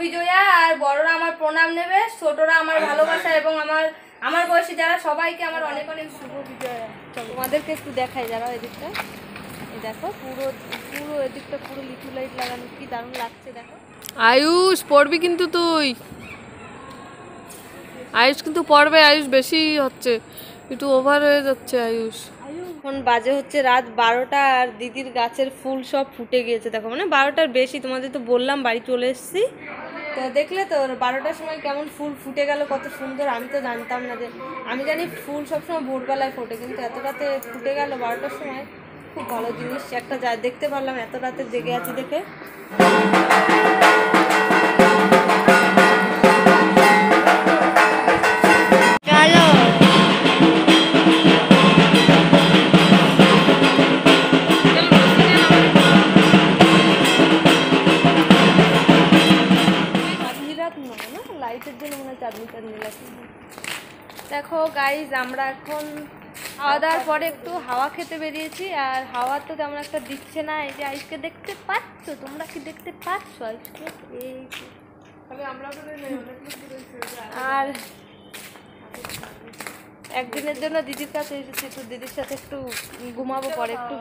বিজয়া আর বড়রা আমার প্রণাম নেবে, ছোটরা আমার ভালোবাসা এবং আমার বয়সী যারা সবাইকে আমার অনেক অনেক শুভ বিজয়া। তোমাদেরকে একটু দেখাই, যারা এদিকটা দেখো, পুরো পুরো এদিকটা পুরো লিচু লাইট লাগানো, কি দারুণ লাগছে দেখো। আয়ুষ পড়বি কিন্তু তুই, আয়ুষ কিন্তু পড়বে, আয়ুষ বেশি হচ্ছে, একটু ওভার হয়ে যাচ্ছে আয়ুষ। এখন বাজে হচ্ছে রাত 12টা আর দিদির গাছের ফুল সব ফুটে গিয়েছে দেখো, মানে 12টার বেশি। তোমাদের তো বললাম বাড়ি চলে এসেছি, তো দেখলে তো 12টার সময় কেমন ফুল ফুটে গেল, কত সুন্দর। আমি তো জানতাম না, যে আমি জানি ফুল সবসময় ভোরবেলায় ফোটে, কিন্তু এত রাতে ফুটে গেল 12টার সময়, খুব ভালো জিনিস একটা যা দেখতে পারলাম এত রাতে জেগে আছি দেখে। লাইটের জন্য মনে হয় চাঁদনি চাঁদনি লাগছে। দেখো গাইজ, আমরা এখন খাওয়া দাওয়ার পরে একটু হাওয়া খেতে বেরিয়েছি, আর হাওয়া তো তেমন একটা দিচ্ছে না। এই যে আইসকে দেখতে পাচ্ছ, তোমরা কি দেখতে পাচ্ছ আইসকে? এই আর একদিনের জন্য দিদির কাছে এসেছি, একটু দিদির সাথে একটু ঘুমাবো, পরে একটু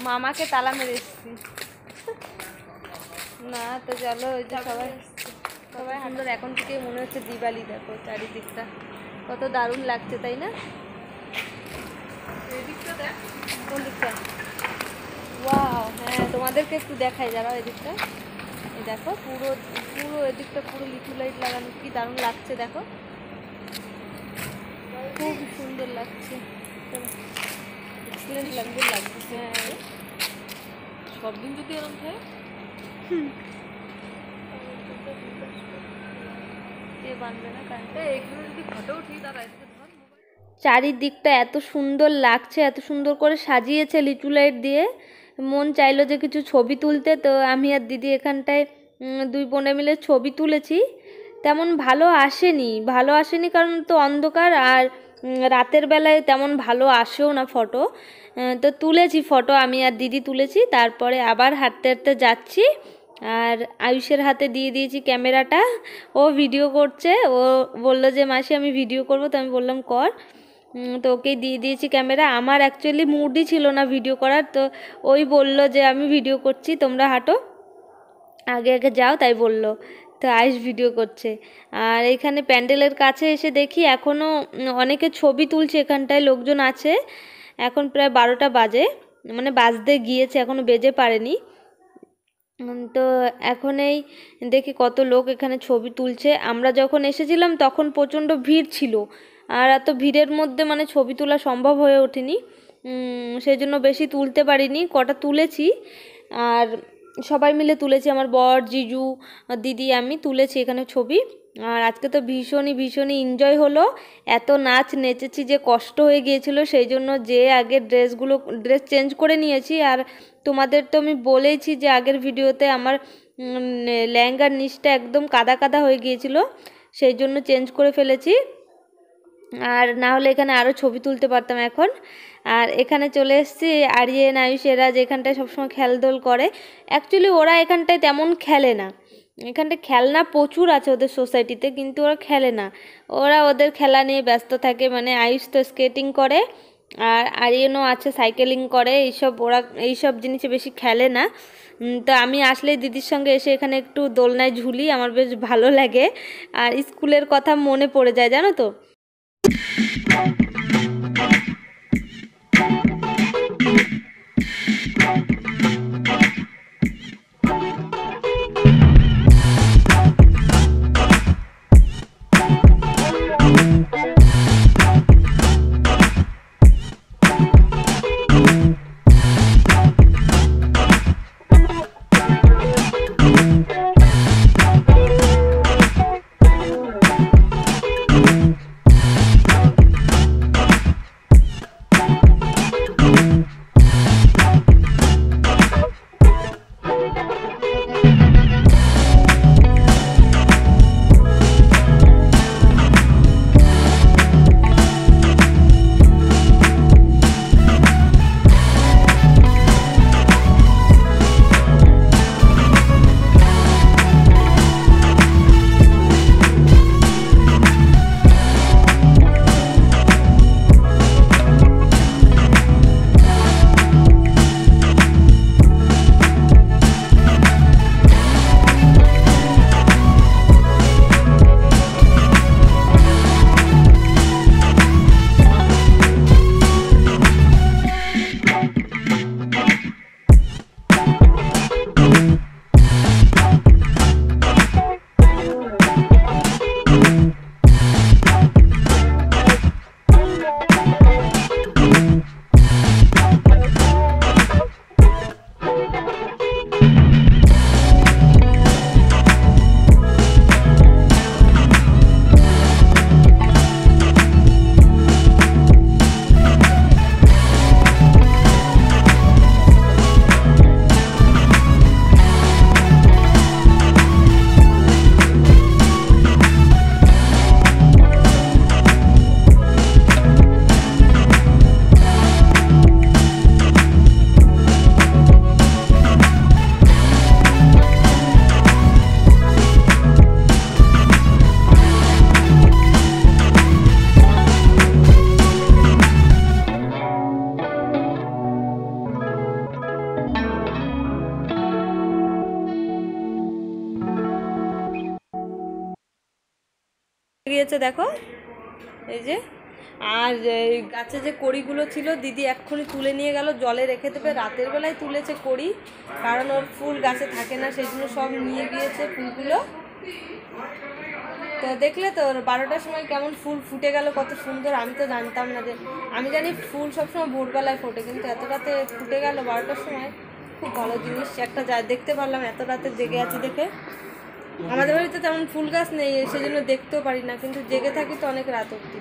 মামাকে তালা মেরে এসেছি না। তো চলো, ওই যে সবাই সবাই সুন্দর। এখন থেকে মনে হচ্ছে দিওয়ালি, দেখো চারিদিকটা কত দারুণ লাগছে, তাই না? কোন দিকটা? ওয়াও, হ্যাঁ তোমাদেরকে একটু দেখাই, যারা এদিকটা এই দেখো, পুরো পুরো এদিকটা পুরো লিচু লাইট লাগানো, কি দারুণ লাগছে দেখো, খুব সুন্দর লাগছে, এক্সিলেন্ট লাগছে। হ্যাঁ, সব দিন যদি এরকম থাকে, চারিদিকটা এত সুন্দর লাগছে, এত সুন্দর করে সাজিয়েছে লিচু লাইট দিয়ে, মন চাইলো যে কিছু ছবি তুলতে। তো আমি আর দিদি এখানটায় দুই বোনে মিলে ছবি তুলেছি। তেমন ভালো আসেনি কারণ তো অন্ধকার, আর রাতের বেলায় তেমন ভালো আসেও না ফটো। তো তুলেছি ফটো, আমি আর দিদি তুলেছি। তারপরে আবার হাঁটতে হাঁটতে যাচ্ছি, আর আয়ুষের হাতে দিয়ে দিয়েছি ক্যামেরাটা, ও ভিডিও করছে। ও বললো যে মাসি আমি ভিডিও করবো, তো আমি বললাম কর। তো ওকেই দিয়ে দিয়েছি ক্যামেরা। আমার অ্যাকচুয়ালি মুডই ছিল না ভিডিও করার, তো ওই বলল যে আমি ভিডিও করছি, তোমরা হাঁটো আগে আগে যাও, তাই বলল। তো আয়ুষ ভিডিও করছে। আর এখানে প্যান্ডেলের কাছে এসে দেখি এখনও অনেকে ছবি তুলছে, এখানটায় লোকজন আছে। এখন প্রায় 12টা বাজে, মানে বাজতে গিয়েছে, এখনও বেজে পারেনি। তো এখন এই দেখি কত লোক এখানে ছবি তুলছে। আমরা যখন এসেছিলাম তখন প্রচণ্ড ভিড় ছিল, আর এত ভিড়ের মধ্যে মানে ছবি তোলা সম্ভব হয়ে ওঠেনি, সেই জন্য বেশি তুলতে পারিনি। কটা তুলেছি, আর সবাই মিলে তুলেছি, আমার বর, জিজু, দিদি, আমি তুলেছি এখানে ছবি। আর আজকে তো ভীষণই এনজয় হলো, এত নাচ নেচেছি যে কষ্ট হয়ে গিয়েছিল, সেই জন্য যে আগের ড্রেস চেঞ্জ করে নিয়েছি। আর তোমাদের তো আমি বলেইছি যে আগের ভিডিওতে আমার লেহেঙ্গার নিচটা একদম কাদা কাদা হয়ে গিয়েছিল, সেই জন্য চেঞ্জ করে ফেলেছি, আর না হলে এখানে আরও ছবি তুলতে পারতাম এখন। আর এখানে চলে এসেছি আরিয়ান, আয়ুষ, এরা যেখানটায় সবসময় খেলদোল করে। অ্যাকচুয়ালি ওরা এখানটায় তেমন খেলে না, এখানটায় খেলনা প্রচুর আছে ওদের সোসাইটিতে, কিন্তু ওরা খেলে না, ওরা ওদের খেলা নিয়ে ব্যস্ত থাকে। মানে আয়ুষ তো স্কেটিং করে, আর আরিয়ানও আছে সাইকেলিং করে, ওরা এইসব জিনিসে বেশি খেলে না। তো আমি আসলেই দিদির সঙ্গে এসে এখানে একটু দোলনায় ঝুলি, আমার বেশ ভালো লাগে, আর স্কুলের কথা মনে পড়ে যায়, জানো তো। গিয়েছে দেখো, এই যে। আর এই গাছে যে কড়িগুলো ছিল দিদি এক্ষুনি তুলে নিয়ে গেল, জলে রেখে দেবে। রাতের বেলায় তুলেছে কড়ি, কারণ ওর ফুল গাছে থাকে না, সেই জন্য সব নিয়ে গিয়েছে ফুলগুলো। তো দেখলে তো 12টার সময় কেমন ফুল ফুটে গেল, কত সুন্দর। আমি তো জানতাম না, যে আমি জানি ফুল সবসময় ভোরবেলায় ফোটে, কিন্তু এত রাতে ফুটে গেল 12টার সময়। খুব ভালো জিনিস একটা, যা দেখতে পারলাম এত রাতে জেগে আছি দেখে। আমাদের বাড়িতে তেমন ফুল গাছ নেই, সেই জন্য দেখতেও পারি না, কিন্তু জেগে থাকি তো অনেক রাত অবধি।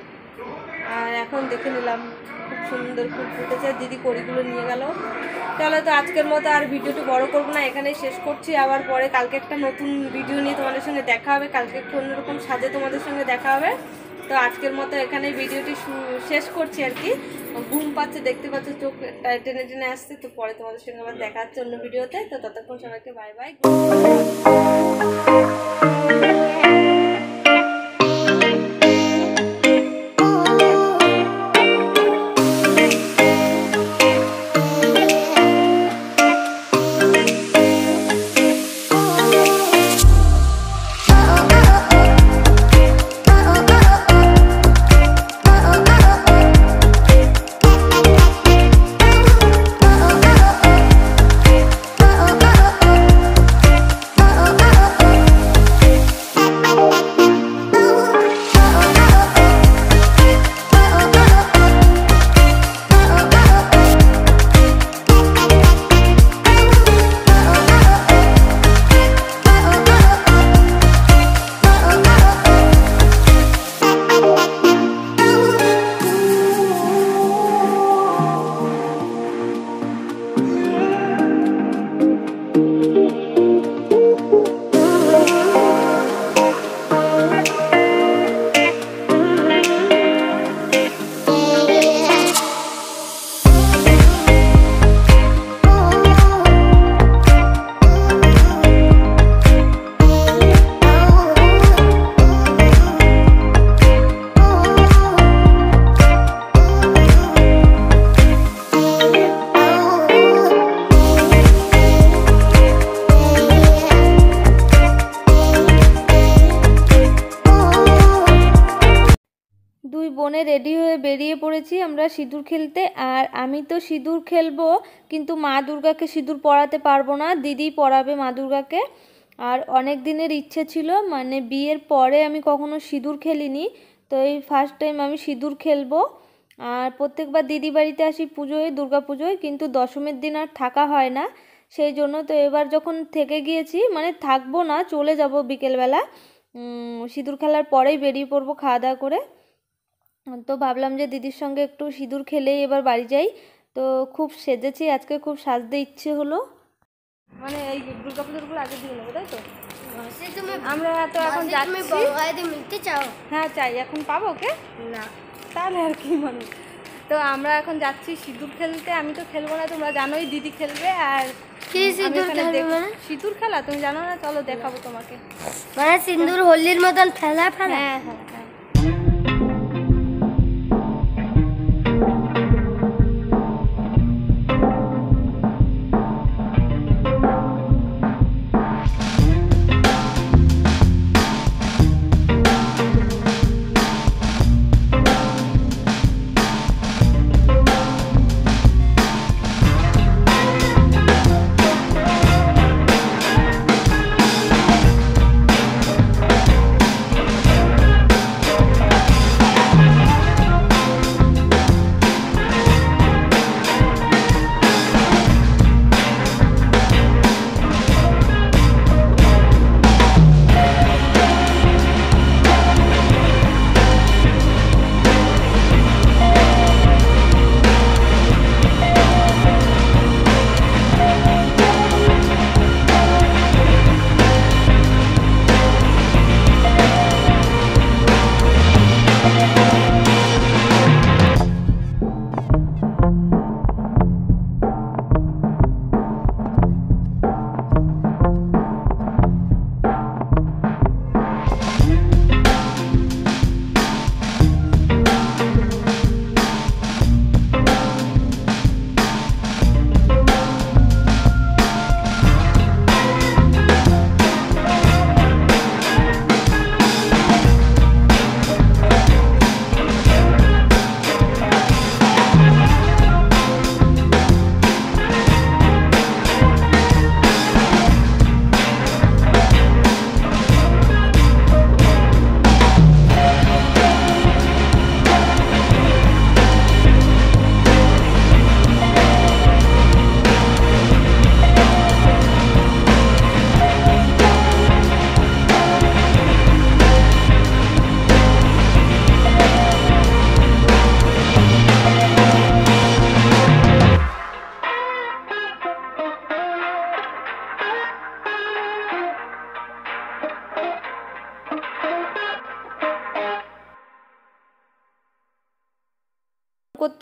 আর এখন দেখে নিলাম খুব সুন্দর ফুল ফুটেছে, দিদি কড়িগুলো নিয়ে গেল। তাহলে তো আজকের মতো আর ভিডিওটি বড় করবো না, এখানেই শেষ করছি। আবার পরে কালকে একটা নতুন ভিডিও নিয়ে তোমাদের সঙ্গে দেখা হবে, কালকে একটু অন্যরকম সাজে তোমাদের সঙ্গে দেখা হবে। তো আজকের মতো এখানে ভিডিওটি শেষ করছি আর কি। ঘুম পাচ্ছে, দেখতে পাচ্ছ চোখ টেনে টেনে আসছে। তো পরে তোমাদের সঙ্গে আবার দেখা হচ্ছে অন্য ভিডিওতে। তো ততক্ষণ সবাইকে বাই বাই। দুই বোনে রেডি হয়ে বেরিয়ে পড়েছি আমরা সিঁদুর খেলতে। আর আমি তো সিঁদুর খেলবো, কিন্তু মা দুর্গাকে সিঁদুর পরাতে পারবো না, দিদি পরাবে মা দুর্গাকে। আর অনেক দিনের ইচ্ছে ছিল, মানে বিয়ের পরে আমি কখনো সিঁদুর খেলিনি, তো এই ফার্স্ট টাইম আমি সিঁদুর খেলবো। আর প্রত্যেকবার দিদি বাড়িতে আসি পুজোয়, দুর্গা পুজোয়, কিন্তু দশমীর দিন আর থাকা হয় না, সেই জন্য তো এবার যখন থেকে গিয়েছি, মানে থাকবো না, চলে যাব বিকেলবেলা। সিঁদুর খেলার পরেই বেরিয়ে পড়বো খাওয়া দাওয়া করে। তো ভাবলাম যে দিদির সঙ্গে একটু সিঁদুর খেলেই এবার বাড়ি যাই। তো খুব সেজেছি আজকে, খুব সাজতে ইচ্ছে হলো। মানে এই দুর্গা পুজোরগুলো আগে দিয়ে নেবো, তাই তো? আমরা তো এখন যাচ্ছি। হ্যাঁ চাই, এখন পাবো ওকে না, তাহলে আর কি মানে। তো আমরা এখন যাচ্ছি সিঁদুর খেলতে। আমি তো খেলবো না, তোমরা জানোই দিদি খেলবে। আর সিঁদুর খেলা তুমি জানো না? চলো দেখাবো তোমাকে, মানে সিঁদুর হোলির মতন ফেলা ফেলা। হ্যাঁ হ্যাঁ হ্যাঁ।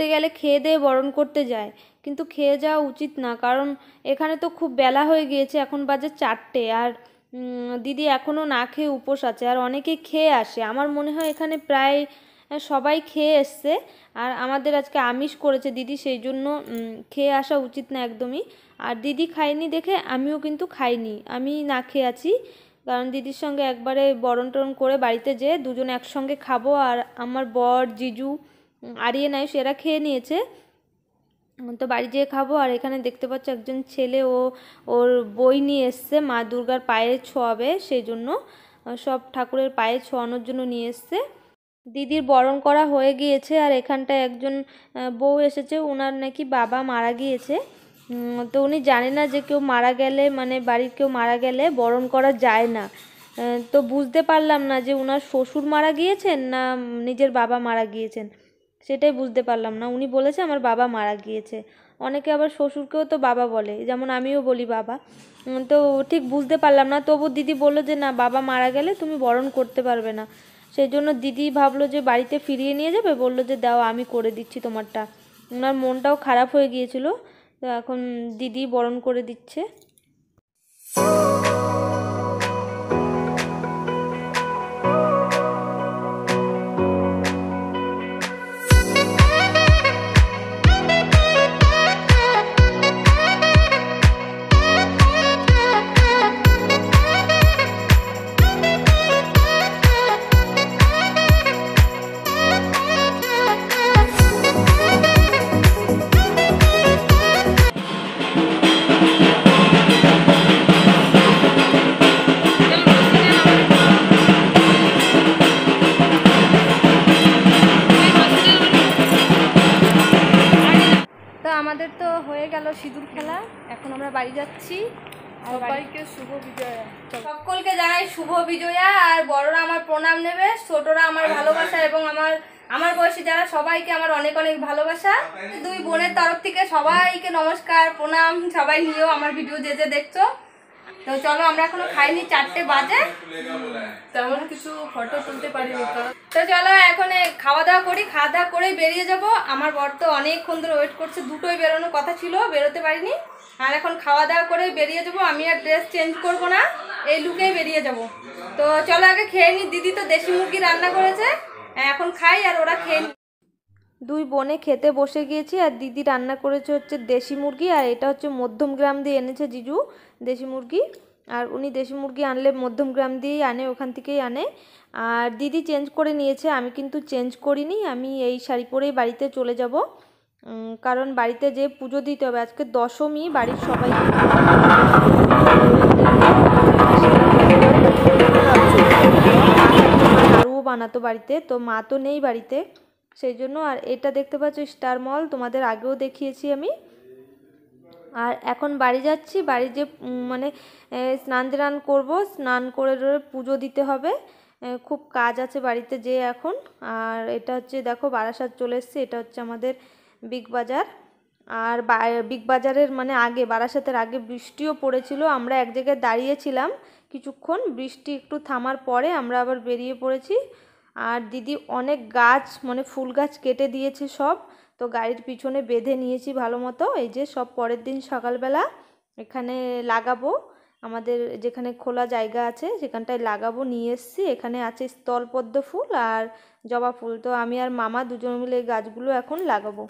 করতে গেলে খেয়ে দিয়ে বরণ করতে যায়, কিন্তু খেয়ে যাওয়া উচিত না, কারণ এখানে তো খুব বেলা হয়ে গিয়েছে, এখন বাজে 4টে, আর দিদি এখনও না খেয়ে উপোস আছে, আর অনেকেই খেয়ে আসে। আমার মনে হয় এখানে প্রায় সবাই খেয়ে এসছে, আর আমাদের আজকে আমিষ করেছে দিদি, সেই জন্য খেয়ে আসা উচিত না একদমই। আর দিদি খায়নি দেখে আমিও কিন্তু খাইনি, আমি না খেয়ে আছি, কারণ দিদির সঙ্গে একবারে বরণ টরণ করে বাড়িতে যেয়ে দুজনে একসঙ্গে খাবো। আর আমার বর, জিজু, আরিয়ান, আয়ুষ এরা খেয়ে নিয়েছে, তো বাড়ি যেয়ে খাবো। আর এখানে দেখতে পাচ্ছ একজন ছেলে ওর বই নিয়ে এসছে, মা দুর্গার পায়ে ছোঁয়াবে, সেই জন্য সব ঠাকুরের পায়ে ছোঁয়ানোর জন্য নিয়ে এসছে। দিদির বরণ করা হয়ে গিয়েছে, আর এখানটায় একজন বউ এসেছে, ওনার নাকি বাবা মারা গিয়েছে, তো উনি জানে না যে কেউ মারা গেলে, মানে বাড়ির কেউ মারা গেলে বরণ করা যায় না। তো বুঝতে পারলাম না যে ওনার শ্বশুর মারা গিয়েছেন না নিজের বাবা মারা গিয়েছেন, সেটাই বুঝতে পারলাম না। উনি বলেছে আমার বাবা মারা গিয়েছে, অনেকে আবার শ্বশুরকেও তো বাবা বলে, যেমন আমিও বলি বাবা, তো ঠিক বুঝতে পারলাম না। তবু দিদি বললো যে না, বাবা মারা গেলে তুমি বরণ করতে পারবে না, সেই জন্য দিদি ভাবলো যে বাড়িতে ফিরিয়ে নিয়ে যাবে, বললো যে দাও আমি করে দিচ্ছি তোমারটা। ওনার মনটাও খারাপ হয়ে গিয়েছিল, তো এখন দিদি বরণ করে দিচ্ছে। আমাদের তো হয়ে গেল সিঁদুর খেলা, এখন আমরা বাড়ি যাচ্ছি। সবাইকে শুভ বিজয়া। সকলকে জানাই শুভ বিজয়া, আর বড়রা আমার প্রণাম নেবে, ছোটরা আমার ভালোবাসা, এবং আমার বয়সী যারা সবাইকে আমার অনেক অনেক ভালোবাসা। দুই বোনের তরফ থেকে সবাইকে নমস্কার, প্রণাম, সবাই নিয়েও আমার ভিডিও যে যে দেখছো। তো চলো, আমরা এখনো খাইনি, 4টে বাজে, তেমন কিছু ফটো তুলতে পারিনি। তো চলো এখন খাওয়া দাওয়া করি, খাওয়া দাওয়া করে বেরিয়ে যাব। আমার বর তো অনেকক্ষণ ধরে ওয়েট করছে, 2টোয় বেরোনোর কথা ছিল, বেরোতে পারিনি, আর এখন খাওয়া দাওয়া করে বেরিয়ে যাব। আমি আর ড্রেস চেঞ্জ করব না, এই লুকেই বেরিয়ে যাব। তো চলো আগে খেয়ে নি, দিদি তো দেশি মুরগি রান্না করেছে, এখন খাই আর ওরা খেয়ে নি। দুই বোনে খেতে বসে গিয়েছি, আর দিদি রান্না করেছে হচ্ছে দেশি মুরগি, আর এটা হচ্ছে মধ্যমগ্রাম দিয়ে এনেছে জিজু দেশি মুরগি, আর উনি দেশি মুরগি আনলে মধ্যমগ্রাম দিয়েই আনে, ওখান থেকেই আনে। আর দিদি চেঞ্জ করে নিয়েছে, আমি কিন্তু চেঞ্জ করিনি, আমি এই শাড়ি পরেই বাড়িতে চলে যাব, কারণ বাড়িতে যে পুজো দিতে হবে, আজকে দশমী, বাড়ির সবাই আরও বানাতো বাড়িতে, তো মা তো নেই বাড়িতে, সেই জন্য। আর এটা দেখতে পাচ্ছ স্টার মল, তোমাদের আগেও দেখিয়েছি আমি। আর এখন বাড়ি যাচ্ছি, বাড়ি যে মানে স্নান টান করবো, স্নান করে পুজো দিতে হবে, খুব কাজ আছে বাড়িতে যে এখন। আর এটা হচ্ছে দেখো বারাসাত চলে এসছে, এটা হচ্ছে আমাদের বিগ বাজার। আর বিগ বাজারের মানে আগে, বারাসাতের আগে বৃষ্টিও পড়েছিল, আমরা এক জায়গায় দাঁড়িয়েছিলাম কিছুক্ষণ, বৃষ্টি একটু থামার পরে আমরা আবার বেরিয়ে পড়েছি। আর দিদি অনেক গাছ, মানে ফুল গাছ কেটে দিয়েছে সব, তো গাড়ির পিছনে বেঁধে নিয়েছি ভালো মতো, এই যে সব পরের দিন সকালবেলা এখানে লাগাবো, আমাদের যেখানে খোলা জায়গা আছে সেখানটায় লাগাবো, নিয়ে এসছি। এখানে আছে স্থলপদ্ম ফুল আর জবা ফুল, তো আমি আর মামা দুজন মিলে গাছগুলো এখন লাগাবো।